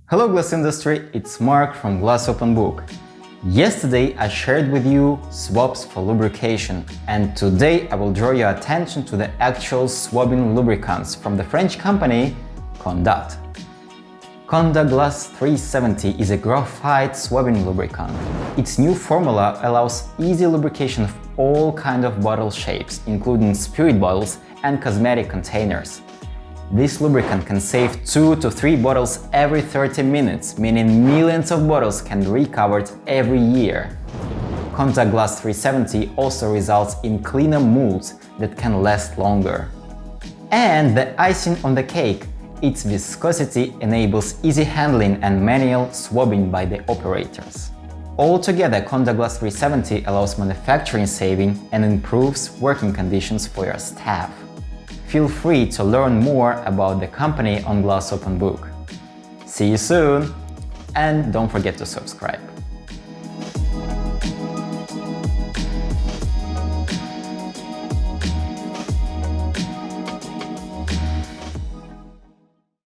Hello glass industry, it's Mark from Glass Open Book. Yesterday I shared with you swabs for lubrication, and today I will draw your attention to the actual swabbing lubricants from the French company CONDAT. CONDAT Glass 370 is a graphite swabbing lubricant. Its new formula allows easy lubrication of all kinds of bottle shapes, including spirit bottles and cosmetic containers. This lubricant can save 2 to 3 bottles every 30 minutes, meaning millions of bottles can be recovered every year. CONDAT Glass 370 also results in cleaner molds that can last longer. And the icing on the cake, its viscosity enables easy handling and manual swabbing by the operators. Altogether, CONDAT Glass 370 allows manufacturing saving and improves working conditions for your staff. Feel free to learn more about the company on Glass Open Book. See you soon! And don't forget to subscribe.